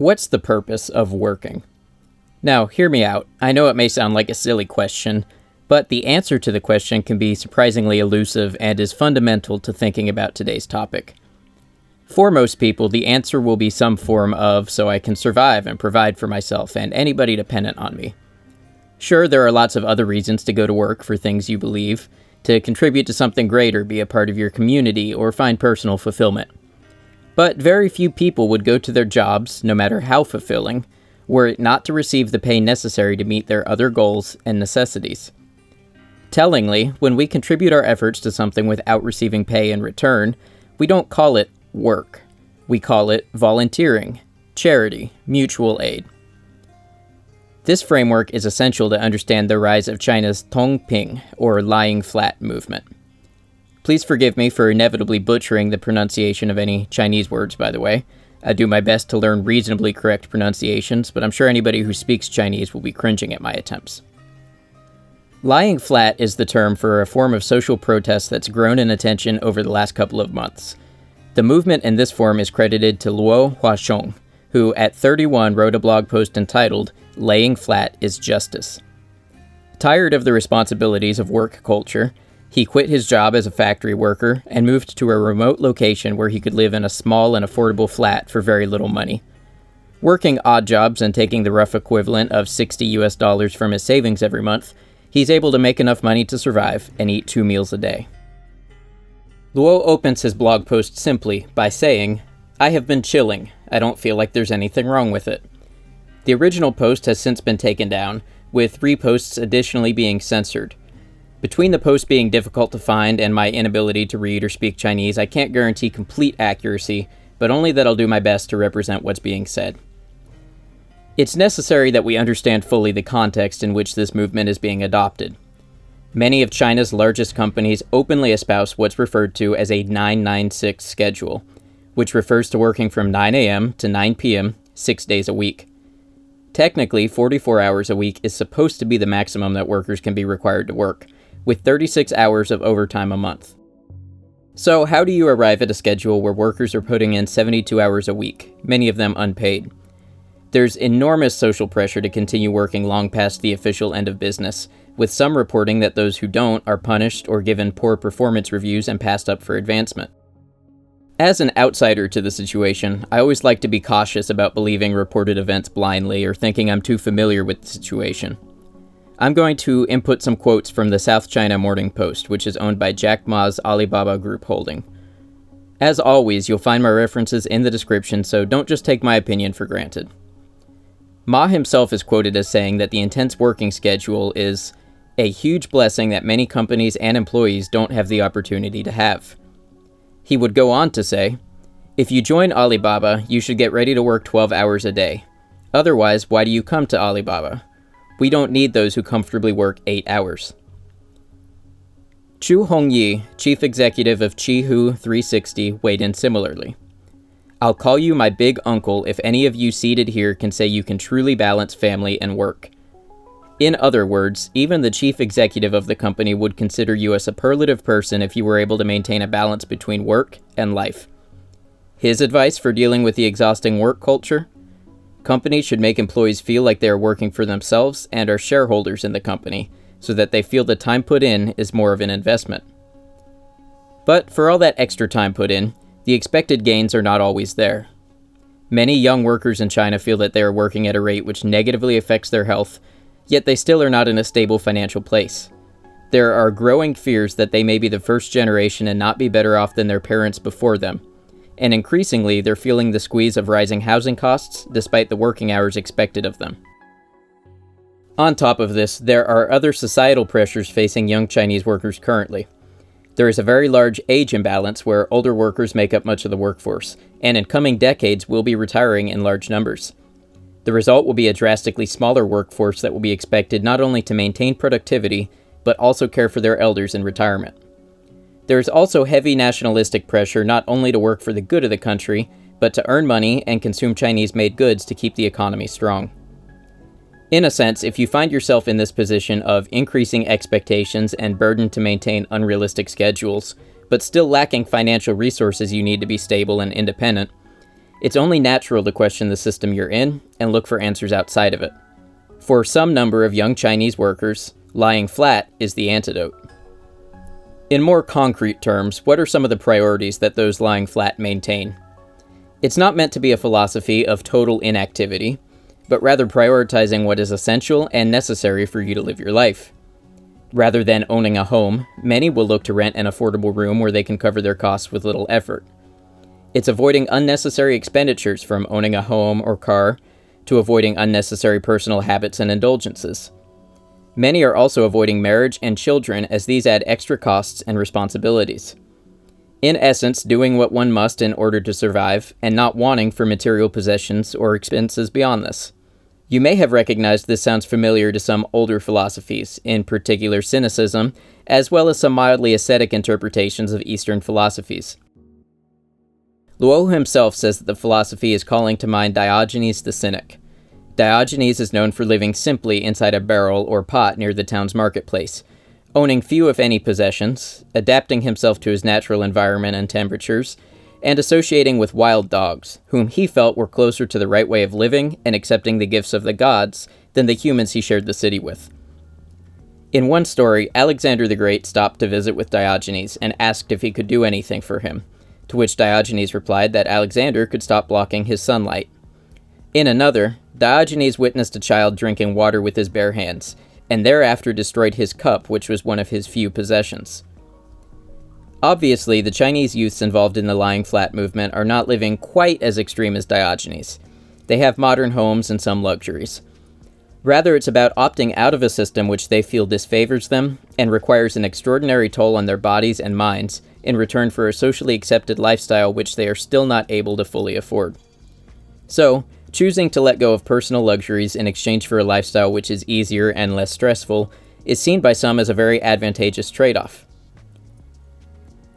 What's the purpose of working? Now, hear me out. I know it may sound like a silly question, but the answer to the question can be surprisingly elusive and is fundamental to thinking about today's topic. For most people, the answer will be some form of so I can survive and provide for myself and anybody dependent on me. Sure, there are lots of other reasons to go to work for things you believe, to contribute to something greater, be a part of your community, or find personal fulfillment. But very few people would go to their jobs, no matter how fulfilling, were it not to receive the pay necessary to meet their other goals and necessities. Tellingly, when we contribute our efforts to something without receiving pay in return, we don't call it work. We call it volunteering, charity, mutual aid. This framework is essential to understand the rise of China's Tongping, or lying flat movement. Please forgive me for inevitably butchering the pronunciation of any Chinese words, by the way. I do my best to learn reasonably correct pronunciations, but I'm sure anybody who speaks Chinese will be cringing at my attempts. Lying flat is the term for a form of social protest that's grown in attention over the last couple of months. The movement in this form is credited to Luo Huaxiong, who at 31 wrote a blog post entitled, "Laying Flat is Justice." Tired of the responsibilities of work culture, he quit his job as a factory worker and moved to a remote location where he could live in a small and affordable flat for very little money. Working odd jobs and taking the rough equivalent of $60 from his savings every month, he's able to make enough money to survive and eat 2 meals a day. Luo opens his blog post simply by saying, "I have been chilling. I don't feel like there's anything wrong with it." The original post has since been taken down, with reposts additionally being censored. Between the post being difficult to find and my inability to read or speak Chinese, I can't guarantee complete accuracy, but only that I'll do my best to represent what's being said. It's necessary that we understand fully the context in which this movement is being adopted. Many of China's largest companies openly espouse what's referred to as a 996 schedule, which refers to working from 9 a.m. to 9 p.m. 6 days a week. Technically, 44 hours a week is supposed to be the maximum that workers can be required to work, with 36 hours of overtime a month. So how do you arrive at a schedule where workers are putting in 72 hours a week, many of them unpaid? There's enormous social pressure to continue working long past the official end of business, with some reporting that those who don't are punished or given poor performance reviews and passed up for advancement. As an outsider to the situation, I always like to be cautious about believing reported events blindly or thinking I'm too familiar with the situation. I'm going to input some quotes from the South China Morning Post, which is owned by Jack Ma's Alibaba Group Holding. As always, you'll find my references in the description, so don't just take my opinion for granted. Ma himself is quoted as saying that the intense working schedule is a huge blessing that many companies and employees don't have the opportunity to have. He would go on to say, "If you join Alibaba, you should get ready to work 12 hours a day. Otherwise, why do you come to Alibaba? We don't need those who comfortably work 8 hours." Chu Hongyi, chief executive of Qihoo 360, weighed in similarly. "I'll call you my big uncle if any of you seated here can say you can truly balance family and work." In other words, even the chief executive of the company would consider you a superlative person if you were able to maintain a balance between work and life. His advice for dealing with the exhausting work culture? Companies should make employees feel like they are working for themselves and are shareholders in the company, so that they feel the time put in is more of an investment. But for all that extra time put in, the expected gains are not always there. Many young workers in China feel that they are working at a rate which negatively affects their health, yet they still are not in a stable financial place. There are growing fears that they may be the first generation and not be better off than their parents before them. And increasingly, they're feeling the squeeze of rising housing costs despite the working hours expected of them. On top of this, there are other societal pressures facing young Chinese workers currently. There is a very large age imbalance where older workers make up much of the workforce, and in coming decades will be retiring in large numbers. The result will be a drastically smaller workforce that will be expected not only to maintain productivity, but also care for their elders in retirement. There is also heavy nationalistic pressure not only to work for the good of the country, but to earn money and consume Chinese-made goods to keep the economy strong. In a sense, if you find yourself in this position of increasing expectations and burden to maintain unrealistic schedules, but still lacking financial resources you need to be stable and independent, It's only natural to question the system you're in and look for answers outside of it. For some number of young Chinese workers, lying flat is the antidote. In more concrete terms, what are some of the priorities that those lying flat maintain? It's not meant to be a philosophy of total inactivity, but rather prioritizing what is essential and necessary for you to live your life. Rather than owning a home, many will look to rent an affordable room where they can cover their costs with little effort. It's avoiding unnecessary expenditures, from owning a home or car to avoiding unnecessary personal habits and indulgences. Many are also avoiding marriage and children, as these add extra costs and responsibilities. In essence, doing what one must in order to survive, and not wanting for material possessions or expenses beyond this. You may have recognized this sounds familiar to some older philosophies, in particular Cynicism, as well as some mildly ascetic interpretations of Eastern philosophies. Luo himself says that the philosophy is calling to mind Diogenes the Cynic. Diogenes is known for living simply inside a barrel or pot near the town's marketplace, owning few if any possessions, adapting himself to his natural environment and temperatures, and associating with wild dogs, whom he felt were closer to the right way of living and accepting the gifts of the gods than the humans he shared the city with. In one story, Alexander the Great stopped to visit with Diogenes and asked if he could do anything for him, to which Diogenes replied that Alexander could stop blocking his sunlight. In another, Diogenes witnessed a child drinking water with his bare hands, and thereafter destroyed his cup, which was one of his few possessions. Obviously, the Chinese youths involved in the lying flat movement are not living quite as extreme as Diogenes. They have modern homes and some luxuries. Rather, it's about opting out of a system which they feel disfavors them and requires an extraordinary toll on their bodies and minds in return for a socially accepted lifestyle which they are still not able to fully afford. So, choosing to let go of personal luxuries in exchange for a lifestyle which is easier and less stressful is seen by some as a very advantageous trade-off.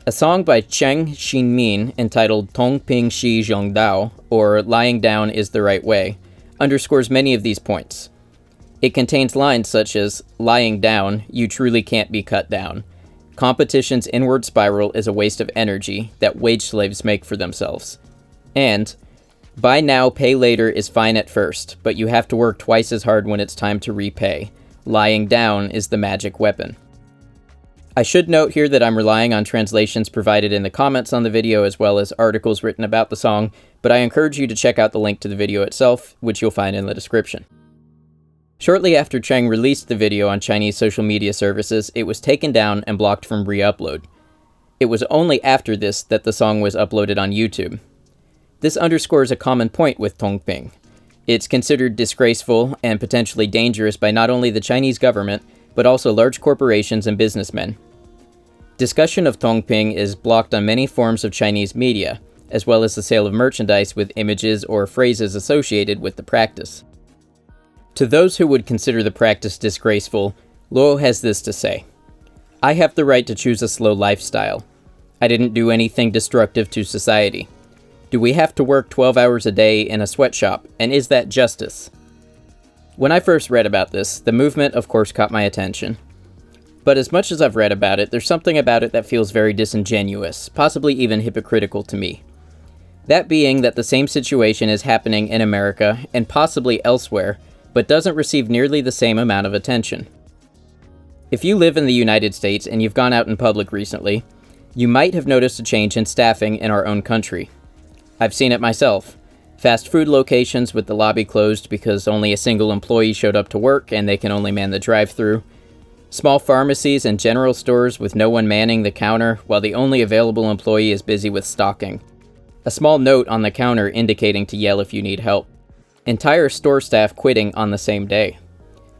A song by Cheng Xinmin entitled Tongping Shi Zhongdao, or Lying Down is the Right Way, underscores many of these points. It contains lines such as, "Lying down, you truly can't be cut down. Competition's inward spiral is a waste of energy that wage slaves make for themselves." And, "Buy now, pay later is fine at first, but you have to work twice as hard when it's time to repay. Lying down is the magic weapon." I should note here that I'm relying on translations provided in the comments on the video as well as articles written about the song, but I encourage you to check out the link to the video itself, which you'll find in the description. Shortly after Cheng released the video on Chinese social media services, it was taken down and blocked from re-upload. It was only after this that the song was uploaded on YouTube. This underscores a common point with Tongping. It's considered disgraceful and potentially dangerous by not only the Chinese government, but also large corporations and businessmen. Discussion of Tongping is blocked on many forms of Chinese media, as well as the sale of merchandise with images or phrases associated with the practice. To those who would consider the practice disgraceful, Luo has this to say: "I have the right to choose a slow lifestyle. I didn't do anything destructive to society. Do we have to work 12 hours a day in a sweatshop, and is that justice?" When I first read about this, the movement of course caught my attention. But as much as I've read about it, there's something about it that feels very disingenuous, possibly even hypocritical to me. That being that the same situation is happening in America, and possibly elsewhere, but doesn't receive nearly the same amount of attention. If you live in the United States and you've gone out in public recently, you might have noticed a change in staffing in our own country. I've seen it myself. Fast food locations with the lobby closed because only a single employee showed up to work and they can only man the drive-thru. Small pharmacies and general stores with no one manning the counter while the only available employee is busy with stocking. A small note on the counter indicating to yell if you need help. Entire store staff quitting on the same day.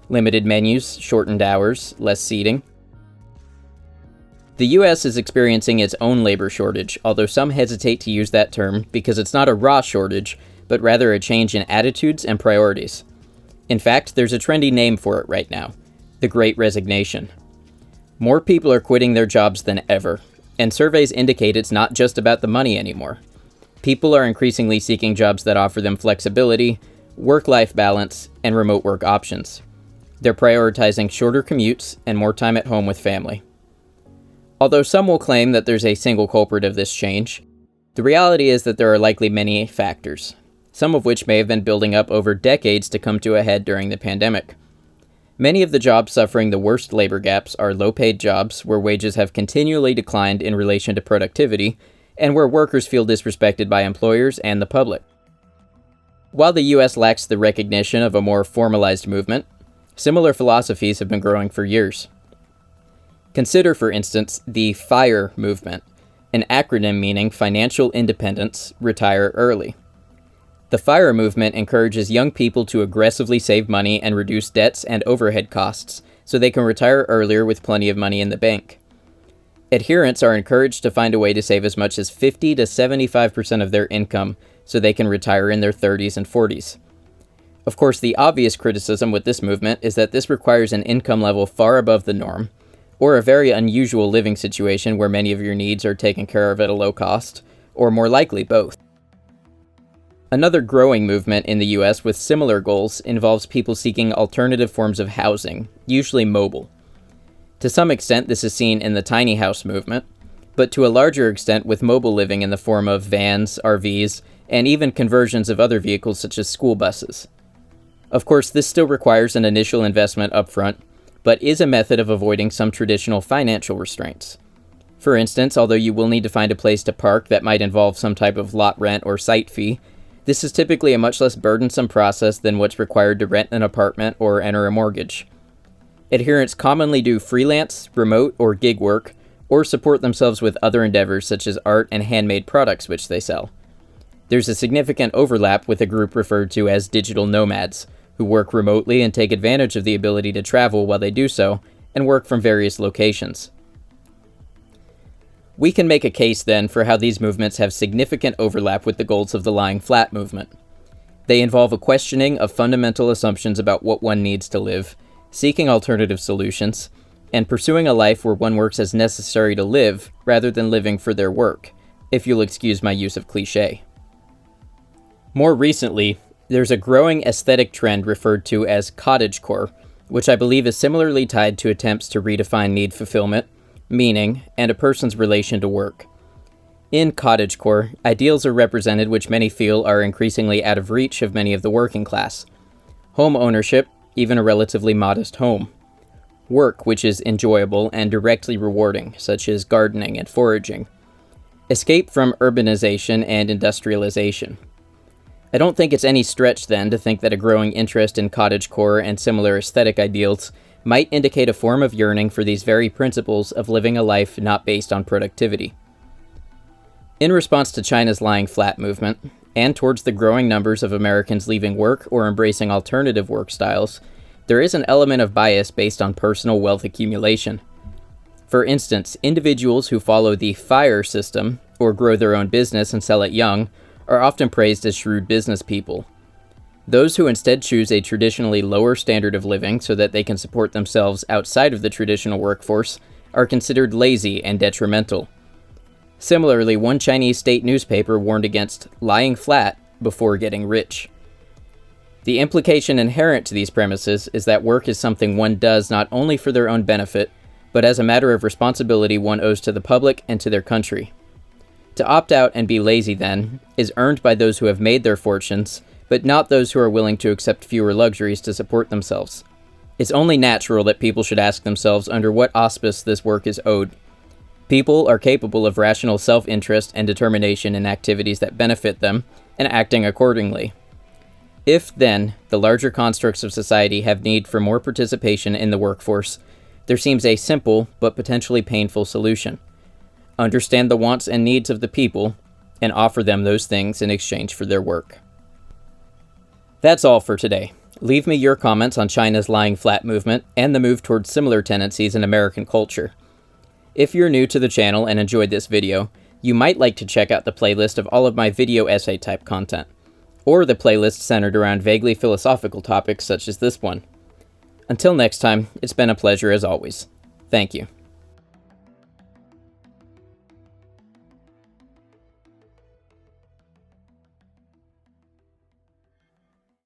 Limited menus, shortened hours, less seating. The US is experiencing its own labor shortage, although some hesitate to use that term because it's not a raw shortage, but rather a change in attitudes and priorities. In fact, there's a trendy name for it right now: the Great Resignation. More people are quitting their jobs than ever, and surveys indicate it's not just about the money anymore. People are increasingly seeking jobs that offer them flexibility, work-life balance, and remote work options. They're prioritizing shorter commutes and more time at home with family. Although some will claim that there's a single culprit of this change, The reality is that there are likely many factors, some of which may have been building up over decades to come to a head during the pandemic. Many of the jobs suffering the worst labor gaps are low-paid jobs where wages have continually declined in relation to productivity, and where workers feel disrespected by employers and the public. While the US lacks the recognition of a more formalized movement, similar philosophies have been growing for years. Consider, for instance, the FIRE movement, an acronym meaning Financial Independence, Retire Early. The FIRE movement encourages young people to aggressively save money and reduce debts and overhead costs so they can retire earlier with plenty of money in the bank. Adherents are encouraged to find a way to save as much as 50 to 75% of their income so they can retire in their 30s and 40s. Of course, the obvious criticism with this movement is that this requires an income level far above the norm, or a very unusual living situation where many of your needs are taken care of at a low cost, or more likely both. Another growing movement in the US with similar goals involves people seeking alternative forms of housing, usually mobile. To some extent, this is seen in the tiny house movement, but to a larger extent with mobile living in the form of vans, RVs, and even conversions of other vehicles such as school buses. Of course, this still requires an initial investment upfront, but is a method of avoiding some traditional financial restraints. For instance, although you will need to find a place to park that might involve some type of lot rent or site fee, this is typically a much less burdensome process than what's required to rent an apartment or enter a mortgage. Adherents commonly do freelance, remote, or gig work, or support themselves with other endeavors such as art and handmade products which they sell. There's a significant overlap with a group referred to as digital nomads, who work remotely and take advantage of the ability to travel while they do so, and work from various locations. We can make a case then for how these movements have significant overlap with the goals of the lying flat movement. They involve a questioning of fundamental assumptions about what one needs to live, seeking alternative solutions, and pursuing a life where one works as necessary to live rather than living for their work, if you'll excuse my use of cliché. More recently, there's a growing aesthetic trend referred to as cottagecore, which I believe is similarly tied to attempts to redefine need fulfillment, meaning, and a person's relation to work. In cottagecore, ideals are represented which many feel are increasingly out of reach of many of the working class. Home ownership, even a relatively modest home. Work which is enjoyable and directly rewarding, such as gardening and foraging. Escape from urbanization and industrialization. I don't think it's any stretch then to think that a growing interest in cottagecore and similar aesthetic ideals might indicate a form of yearning for these very principles of living a life not based on productivity. In response to China's lying flat movement, and towards the growing numbers of Americans leaving work or embracing alternative work styles, there is an element of bias based on personal wealth accumulation. For instance, individuals who follow the FIRE system, or grow their own business and sell it young, are often praised as shrewd business people. Those who instead choose a traditionally lower standard of living so that they can support themselves outside of the traditional workforce are considered lazy and detrimental. Similarly, one Chinese state newspaper warned against lying flat before getting rich. The implication inherent to these premises is that work is something one does not only for their own benefit, but as a matter of responsibility one owes to the public and to their country. To opt out and be lazy, then, is earned by those who have made their fortunes, but not those who are willing to accept fewer luxuries to support themselves. It's only natural that people should ask themselves under what auspice this work is owed. People are capable of rational self-interest and determination in activities that benefit them, and acting accordingly. If, then, the larger constructs of society have need for more participation in the workforce, there seems a simple but potentially painful solution. Understand the wants and needs of the people, and offer them those things in exchange for their work. That's all for today. Leave me your comments on China's lying flat movement and the move towards similar tendencies in American culture. If you're new to the channel and enjoyed this video, you might like to check out the playlist of all of my video essay type content, or the playlist centered around vaguely philosophical topics such as this one. Until next time, it's been a pleasure as always. Thank you.